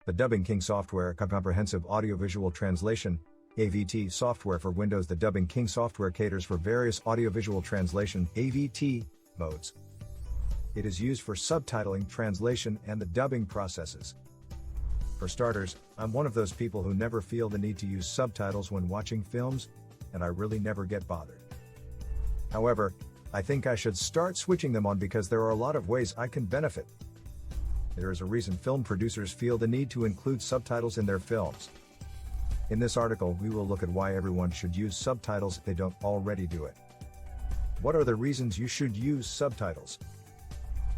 The Dubbing King software, comprehensive audiovisual translation, AVT software for Windows. The Dubbing King software caters for various audiovisual translation (AVT) modes. It is used for subtitling, translation, and the dubbing processes. For starters, I'm one of those people who never feel the need to use subtitles when watching films, and I really never get bothered. However, I think I should start switching them on because there are a lot of ways I can benefit. There is a reason film producers feel the need to include subtitles in their films. In this article, we will look at why everyone should use subtitles if they don't already do it. What are the reasons you should use subtitles?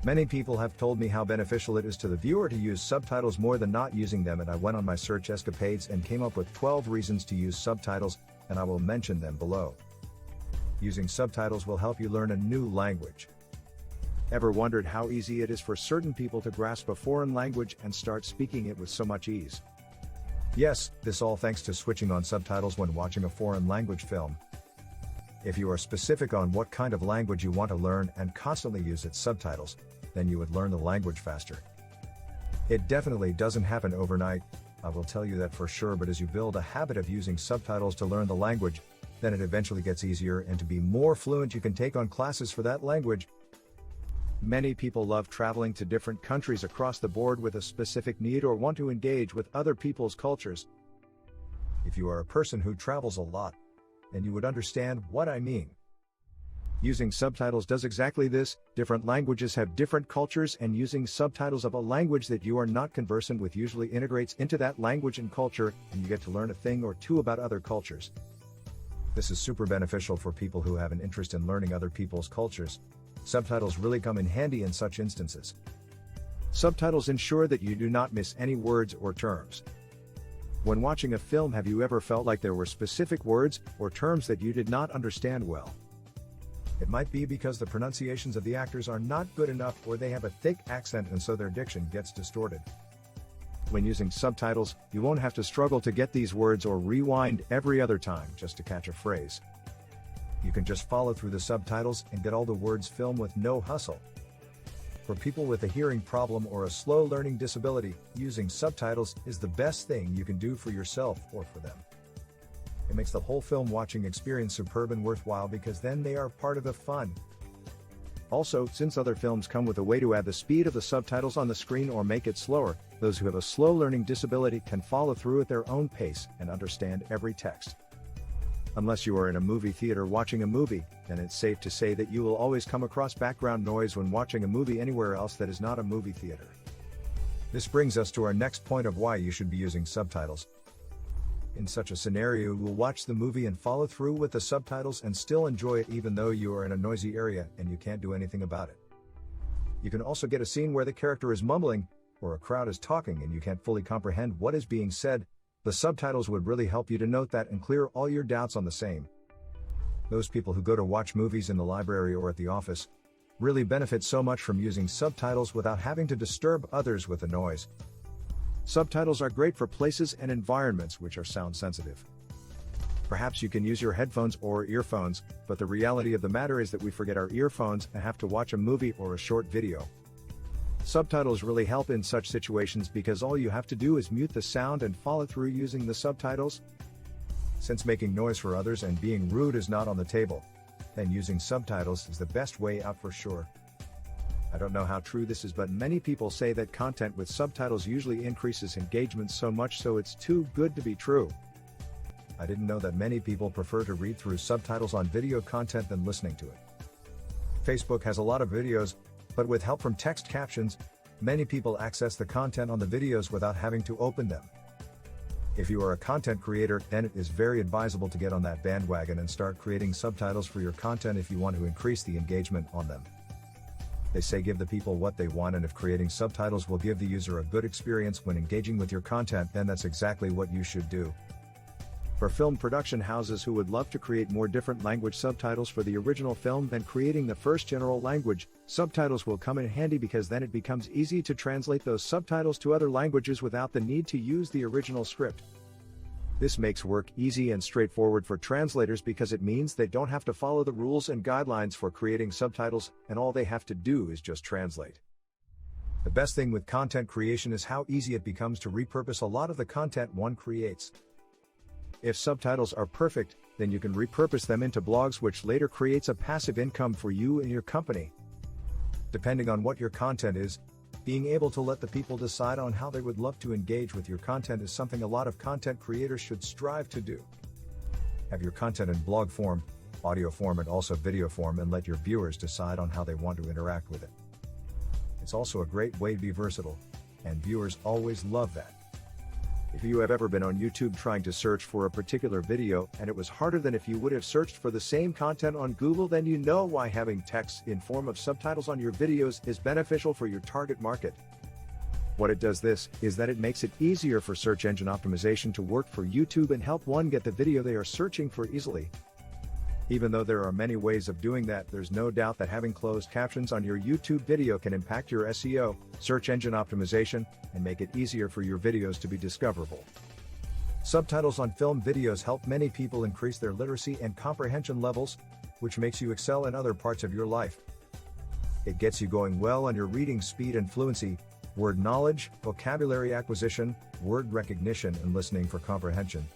Many people have told me how beneficial it is to the viewer to use subtitles more than not using them, and I went on my search escapades and came up with 12 reasons to use subtitles, and I will mention them below. Using subtitles will help you learn a new language. Ever wondered how easy it is for certain people to grasp a foreign language and start speaking it with so much ease? Yes, this all thanks to switching on subtitles when watching a foreign language film. If you are specific on what kind of language you want to learn and constantly use its subtitles, then you would learn the language faster. It definitely doesn't happen overnight, I will tell you that for sure, but as you build a habit of using subtitles to learn the language, then it eventually gets easier, and to be more fluent you can take on classes for that language. Many people love traveling to different countries across the board with a specific need or want to engage with other people's cultures. If you are a person who travels a lot, then you would understand what I mean. Using subtitles does exactly this. Different languages have different cultures, and using subtitles of a language that you are not conversant with usually integrates into that language and culture, and you get to learn a thing or two about other cultures. This is super beneficial for people who have an interest in learning other people's cultures. Subtitles really come in handy in such instances. Subtitles ensure that you do not miss any words or terms. When watching a film, have you ever felt like there were specific words or terms that you did not understand well? It might be because the pronunciations of the actors are not good enough, or they have a thick accent and so their diction gets distorted. When using subtitles, you won't have to struggle to get these words or rewind every other time just to catch a phrase. You can just follow through the subtitles and get all the words filmed with no hustle. For people with a hearing problem or a slow learning disability, using subtitles is the best thing you can do for yourself or for them. It makes the whole film watching experience superb and worthwhile because then they are part of the fun. Also, since other films come with a way to add the speed of the subtitles on the screen or make it slower, those who have a slow learning disability can follow through at their own pace and understand every text. Unless you are in a movie theater watching a movie, then it's safe to say that you will always come across background noise when watching a movie anywhere else that is not a movie theater. This brings us to our next point of why you should be using subtitles. In such a scenario, you will watch the movie and follow through with the subtitles and still enjoy it even though you are in a noisy area and you can't do anything about it. You can also get a scene where the character is mumbling, or a crowd is talking and you can't fully comprehend what is being said. The subtitles would really help you to note that and clear all your doubts on the same. Those people who go to watch movies in the library or at the office really benefit so much from using subtitles without having to disturb others with the noise. Subtitles are great for places and environments which are sound sensitive. Perhaps you can use your headphones or earphones, but the reality of the matter is that we forget our earphones and have to watch a movie or a short video. Subtitles really help in such situations because all you have to do is mute the sound and follow through using the subtitles. Since making noise for others and being rude is not on the table, then using subtitles is the best way out for sure. I don't know how true this is, but many people say that content with subtitles usually increases engagement so much so it's too good to be true. I didn't know that many people prefer to read through subtitles on video content than listening to it. Facebook has a lot of videos, but with help from text captions, many people access the content on the videos without having to open them. If you are a content creator, then it is very advisable to get on that bandwagon and start creating subtitles for your content if you want to increase the engagement on them. They say give the people what they want, and if creating subtitles will give the user a good experience when engaging with your content, then that's exactly what you should do. For film production houses who would love to create more different language subtitles for the original film than creating the first general language, subtitles will come in handy because then it becomes easy to translate those subtitles to other languages without the need to use the original script. This makes work easy and straightforward for translators because it means they don't have to follow the rules and guidelines for creating subtitles, and all they have to do is just translate. The best thing with content creation is how easy it becomes to repurpose a lot of the content one creates. If subtitles are perfect, then you can repurpose them into blogs, which later creates a passive income for you and your company. Depending on what your content is, being able to let the people decide on how they would love to engage with your content is something a lot of content creators should strive to do. Have your content in blog form, audio form, and also video form, and let your viewers decide on how they want to interact with it. It's also a great way to be versatile, and viewers always love that. If you have ever been on YouTube trying to search for a particular video and it was harder than if you would have searched for the same content on Google, then you know why having text in form of subtitles on your videos is beneficial for your target market. What it does this is that it makes it easier for search engine optimization to work for YouTube and help one get the video they are searching for easily. Even though there are many ways of doing that, there's no doubt that having closed captions on your YouTube video can impact your SEO, search engine optimization, and make it easier for your videos to be discoverable. Subtitles on film videos help many people increase their literacy and comprehension levels, which makes you excel in other parts of your life. It gets you going well on your reading speed and fluency, word knowledge, vocabulary acquisition, word recognition, and listening for comprehension.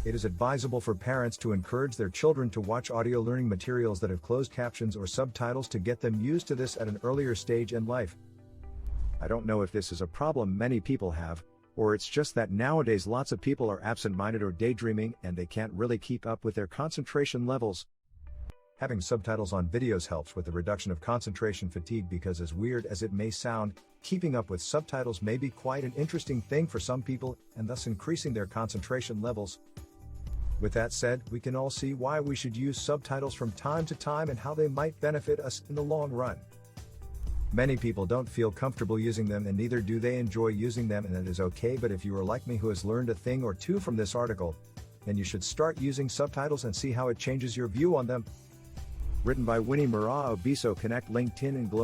It is advisable for parents to encourage their children to watch audio learning materials that have closed captions or subtitles to get them used to this at an earlier stage in life. I don't know if this is a problem many people have, or it's just that nowadays lots of people are absent-minded or daydreaming and they can't really keep up with their concentration levels. Having subtitles on videos helps with the reduction of concentration fatigue because, as weird as it may sound, keeping up with subtitles may be quite an interesting thing for some people and thus increasing their concentration levels. With that said, we can all see why we should use subtitles from time to time and how they might benefit us in the long run. Many people don't feel comfortable using them, and neither do they enjoy using them, and that is okay. But if you are like me, who has learned a thing or two from this article, then you should start using subtitles and see how it changes your view on them. Written by Winnie Mura Obiso. Connect LinkedIn and Global.